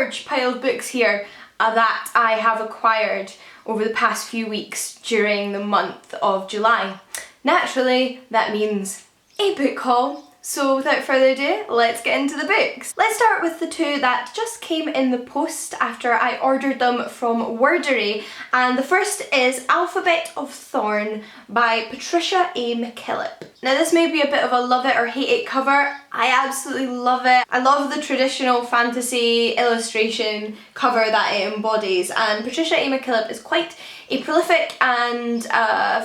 large pile of books here that I have acquired over the past few weeks during the month of July. Naturally, that means a book haul. So without further ado, let's get into the books. Let's start with the two that just came in the post after I ordered them from Wordery, and the first is Alphabet of Thorn by Patricia A. McKillip. Now this may be a bit of a love it or hate it cover. I absolutely love it. I love the traditional fantasy illustration cover that it embodies, and Patricia A. McKillip is quite a prolific and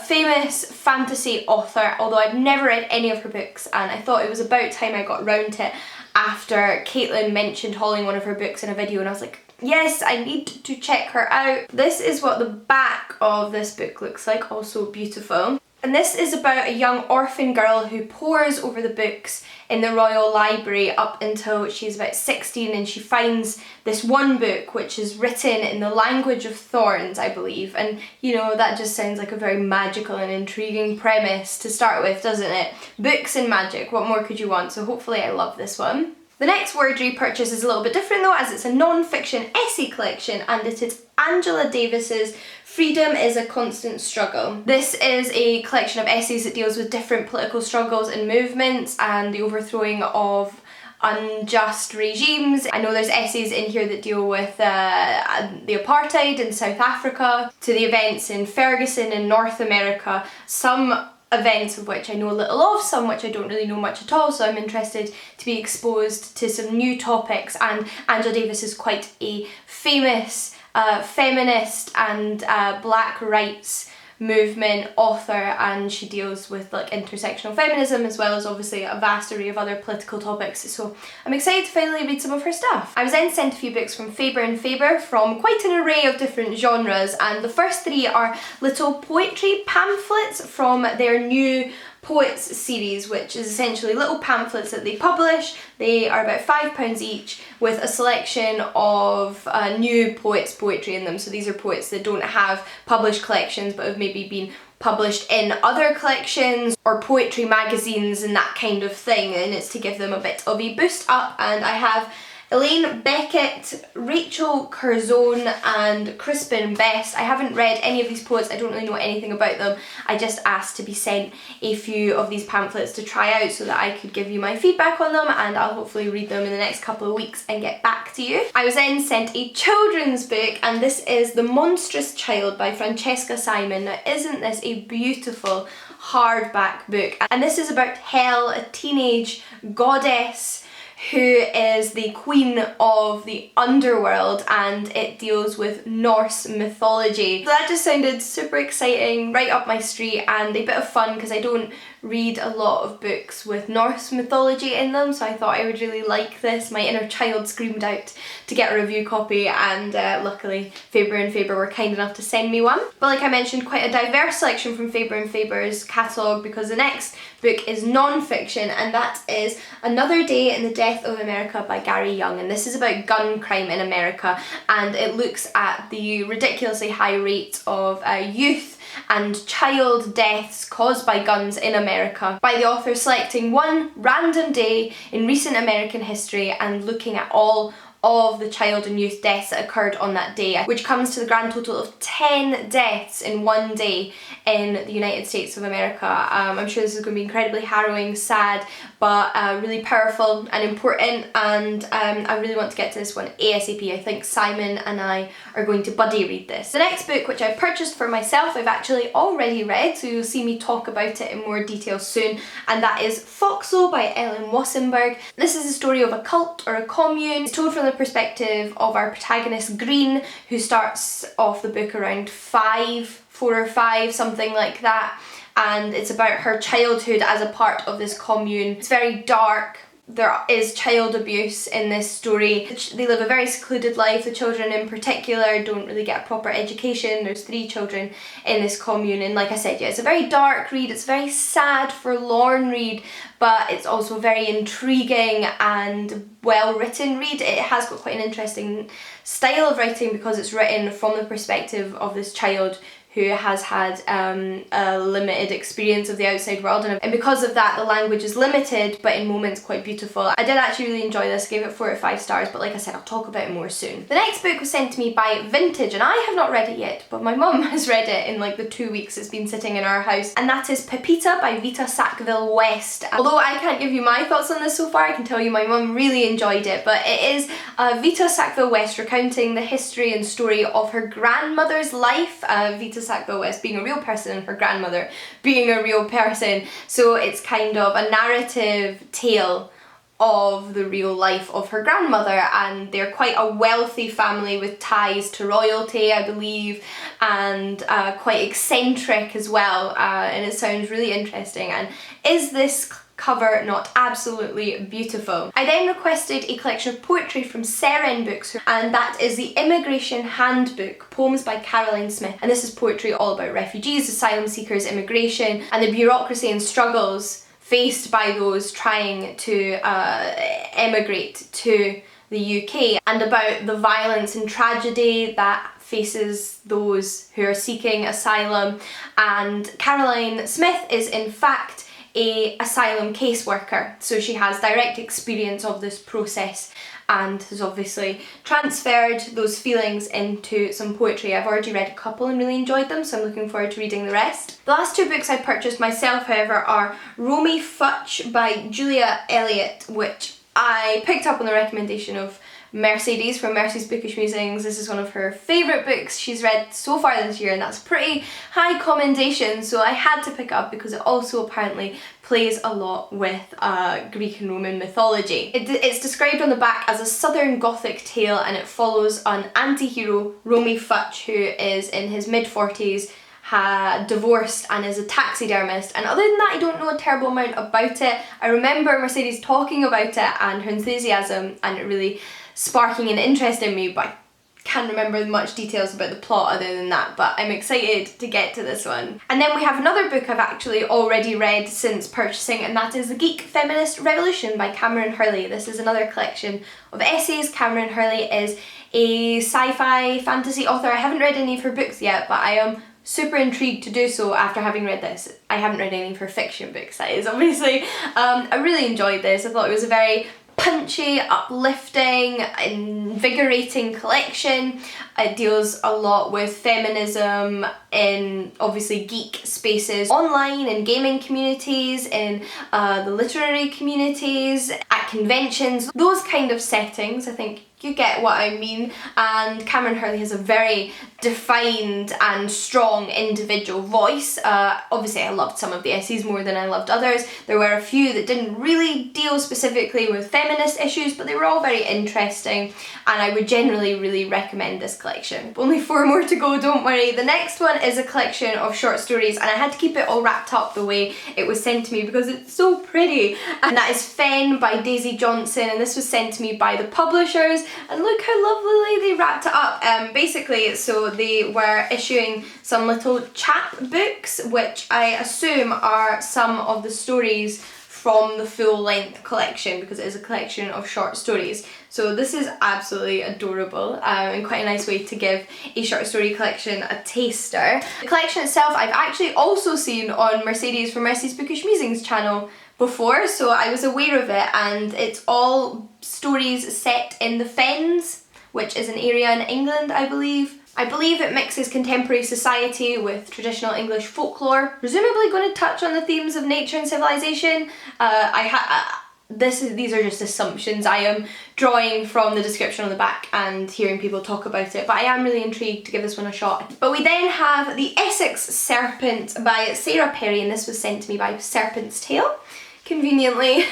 famous fantasy author, although I've never read any of her books, and I thought it was about time I got round to it after Caitlin mentioned hauling one of her books in a video, and I was like, yes, I need to check her out. This is what the back of this book looks like, also beautiful. And this is about a young orphan girl who pores over the books in the Royal Library up until she's about 16, and she finds this one book which is written in the language of thorns, I believe. And you know, that just sounds like a very magical and intriguing premise to start with, doesn't it? Books and magic, what more could you want? So hopefully I love this one. The next Wordery purchase is a little bit different though, as it's a non-fiction essay collection, and it is Angela Davis's Freedom is a Constant Struggle. This is a collection of essays that deals with different political struggles and movements and the overthrowing of unjust regimes. I know there's essays in here that deal with the apartheid in South Africa, to the events in Ferguson in North America, some events of which I know a little of, some which I don't really know much at all, so I'm interested to be exposed to some new topics. And Angela Davis is quite a famous feminist and black rights movement author, and she deals with like intersectional feminism as well as obviously a vast array of other political topics, so I'm excited to finally read some of her stuff. I was then sent a few books from Faber and Faber from quite an array of different genres, and the first three are little poetry pamphlets from their new Poets series, which is essentially little pamphlets that they publish. They are about £5 each with a selection of new poets' poetry in them. So these are poets that don't have published collections but have maybe been published in other collections or poetry magazines and that kind of thing, and it's to give them a bit of a boost up. And I have Elaine Beckett, Rachel Curzon and Crispin Best. I haven't read any of these poets, I don't really know anything about them. I just asked to be sent a few of these pamphlets to try out so that I could give you my feedback on them, and I'll hopefully read them in the next couple of weeks and get back to you. I was then sent a children's book, and this is The Monstrous Child by Francesca Simon. Now isn't this a beautiful hardback book? And this is about Hel, a teenage goddess who is the queen of the underworld, and it deals with Norse mythology. So that just sounded super exciting, right up my street, and a bit of fun because I don't read a lot of books with Norse mythology in them, so I thought I would really like this. My inner child screamed out to get a review copy, and luckily Faber and Faber were kind enough to send me one. But like I mentioned, quite a diverse selection from Faber and Faber's catalogue, because the next book is non-fiction, and that is Another Day in the Death of America by Gary Young, and this is about gun crime in America, and it looks at the ridiculously high rate of youth and child deaths caused by guns in America, by the author selecting one random day in recent American history and looking at all of the child and youth deaths that occurred on that day, which comes to the grand total of 10 deaths in one day in the United States of America. I'm sure this is going to be incredibly harrowing, sad, but really powerful and important, and I really want to get to this one ASAP. I think Simon and I are going to buddy read this. The next book, which I've purchased for myself, I've actually already read, so you'll see me talk about it in more detail soon, and that is Foxhole by Ellen Wassenberg. This is a story of a cult or a commune. It's told from the perspective of our protagonist Green, who starts off the book around 4 or 5, something like that, and it's about her childhood as a part of this commune. It's very dark. There is child abuse in this story. They live a very secluded life. The children in particular don't really get a proper education. There's 3 children in this commune, and like I said, yeah, it's a very dark read. It's a very sad, forlorn read, but it's also very intriguing and well written read. It has got quite an interesting style of writing because it's written from the perspective of this child who has had a limited experience of the outside world, and because of that the language is limited but in moments quite beautiful. I did actually really enjoy this, gave it 4 out of 5 stars, but like I said, I'll talk about it more soon. The next book was sent to me by Vintage, and I have not read it yet, but my mum has read it in like the 2 weeks it's been sitting in our house, and that is Pepita by Vita Sackville-West. Although I can't give you my thoughts on this so far, I can tell you my mum really enjoyed it, but it is Vita Sackville-West recounting the history and story of her grandmother's life, Vita Sackville-West being a real person and her grandmother being a real person, so it's kind of a narrative tale of the real life of her grandmother, and they're quite a wealthy family with ties to royalty, I believe, and quite eccentric as well, and it sounds really interesting. And is this cover not absolutely beautiful? I then requested a collection of poetry from Serpent Books, and that is the Immigration Handbook, poems by Caroline Smith, and this is poetry all about refugees, asylum seekers, immigration, and the bureaucracy and struggles faced by those trying to emigrate to the UK, and about the violence and tragedy that faces those who are seeking asylum. And Caroline Smith is in fact an asylum caseworker, so she has direct experience of this process and has obviously transferred those feelings into some poetry. I've already read a couple and really enjoyed them, so I'm looking forward to reading the rest. The last 2 books I purchased myself, however, are Romy Futch by Julia Elliott, which I picked up on the recommendation of Mercedes from Mercy's Bookish Musings. This is one of her favourite books she's read so far this year, and that's pretty high commendation, so I had to pick it up because it also apparently plays a lot with Greek and Roman mythology. It's described on the back as a southern Gothic tale, and it follows an anti-hero, Romy Futch, who is in his mid-40s, divorced and is a taxidermist, and other than that I don't know a terrible amount about it. I remember Mercedes talking about it and her enthusiasm and it really sparking an interest in me, but I can't remember much details about the plot other than that, but I'm excited to get to this one. And then we have another book I've actually already read since purchasing, and that is The Geek, Feminist Revolution by Cameron Hurley. This is another collection of essays. Cameron Hurley is a sci-fi fantasy author. I haven't read any of her books yet, but I am super intrigued to do so after having read this. I haven't read any of her fiction books, that is, obviously. I really enjoyed this. I thought it was a very punchy, uplifting, invigorating collection. It deals a lot with feminism in obviously geek spaces, online, in gaming communities, in the literary communities, at conventions, those kind of settings. I think you get what I mean, and Cameron Hurley has a very defined and strong individual voice. Obviously I loved some of the essays more than I loved others. There were a few that didn't really deal specifically with feminist issues, but they were all very interesting, and I would generally really recommend this collection. Only 4 more to go, don't worry. The next one is a collection of short stories, and I had to keep it all wrapped up the way it was sent to me because it's so pretty, and that is Fen by Daisy Johnson, and this was sent to me by the publishers. And look how lovely they wrapped it up. Basically, so they were issuing some little chap books, which I assume are some of the stories from the full-length collection, because it is a collection of short stories. So this is absolutely adorable, and quite a nice way to give a short story collection a taster. The collection itself I've actually also seen on Mercedes from Mercy's Bookish Musings channel before, so I was aware of it, and it's all stories set in the Fens, which is an area in England, I believe. I believe it mixes contemporary society with traditional English folklore, presumably going to touch on the themes of nature and civilization. These are just assumptions I am drawing from the description on the back and hearing people talk about it, but I am really intrigued to give this one a shot. But we then have The Essex Serpent by Sarah Perry, and this was sent to me by Serpent's Tale. Conveniently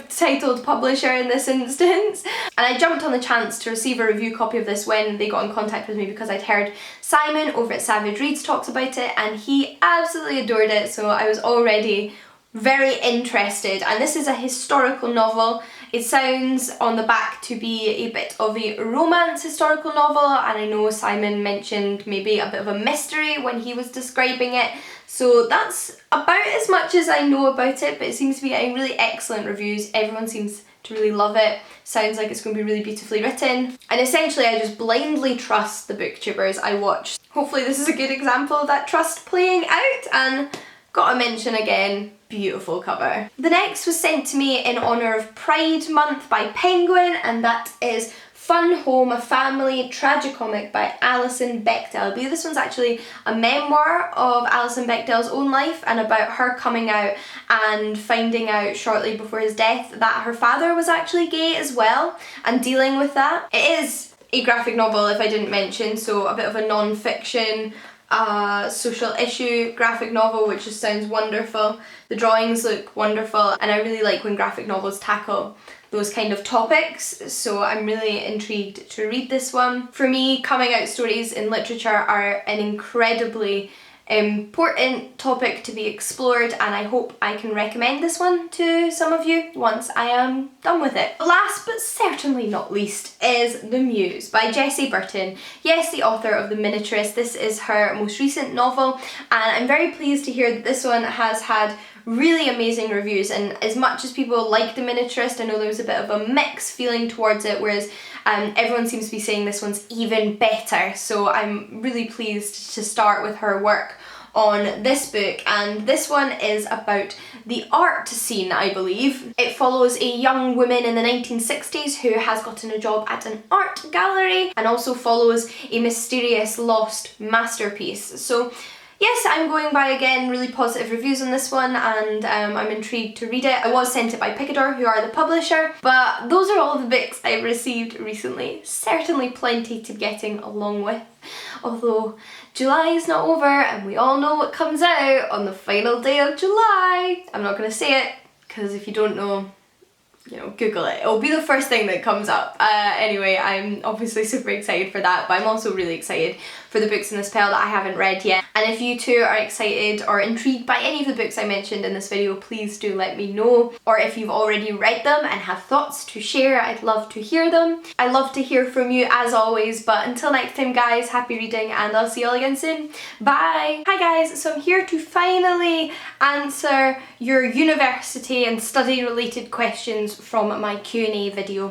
titled publisher in this instance. And I jumped on the chance to receive a review copy of this when they got in contact with me, because I'd heard Simon over at Savage Reads talks about it and he absolutely adored it, so I was already very interested. And this is a historical novel. It sounds on the back to be a bit of a romance historical novel, and I know Simon mentioned maybe a bit of a mystery when he was describing it. So that's about as much as I know about it, but it seems to be getting really excellent reviews. Everyone seems to really love it. Sounds like it's going to be really beautifully written. And essentially I just blindly trust the booktubers I watch. Hopefully this is a good example of that trust playing out, and gotta mention again, beautiful cover. The next was sent to me in honour of Pride Month by Penguin, and that is Fun Home, a Family Tragicomic by Alison Bechdel. I believe this one's actually a memoir of Alison Bechdel's own life and about her coming out and finding out shortly before his death that her father was actually gay as well, and dealing with that. It is a graphic novel, if I didn't mention, so a bit of a non-fiction social issue graphic novel, which just sounds wonderful. The drawings look wonderful, and I really like when graphic novels tackle those kind of topics, so I'm really intrigued to read this one. For me, coming out stories in literature are an incredibly important topic to be explored, and I hope I can recommend this one to some of you once I am done with it. Last but certainly not least is The Muse by Jessie Burton. Yes, the author of The Miniaturist. This is her most recent novel, and I'm very pleased to hear that this one has had really amazing reviews, and as much as people like The Miniaturist, I know there was a bit of a mixed feeling towards it, whereas everyone seems to be saying this one's even better, so I'm really pleased to start with her work on this book. And this one is about the art scene, I believe. It follows a young woman in the 1960s who has gotten a job at an art gallery, and also follows a mysterious lost masterpiece. So yes, I'm going by, again, really positive reviews on this one, and I'm intrigued to read it. I was sent it by Pepita, who are the publisher, but those are all of the books I've received recently. Certainly plenty to be getting along with, although July is not over, and we all know what comes out on the final day of July. I'm not going to say it, because if you don't know, you know, Google it. It'll be the first thing that comes up. Anyway, I'm obviously super excited for that, but I'm also really excited for the books in this pile that I haven't read yet. And if you too are excited or intrigued by any of the books I mentioned in this video, please do let me know. Or if you've already read them and have thoughts to share, I'd love to hear them. I love to hear from you as always, but until next time guys, happy reading, and I'll see you all again soon. Bye! Hi guys, so I'm here to finally answer your university and study related questions from my Q&A video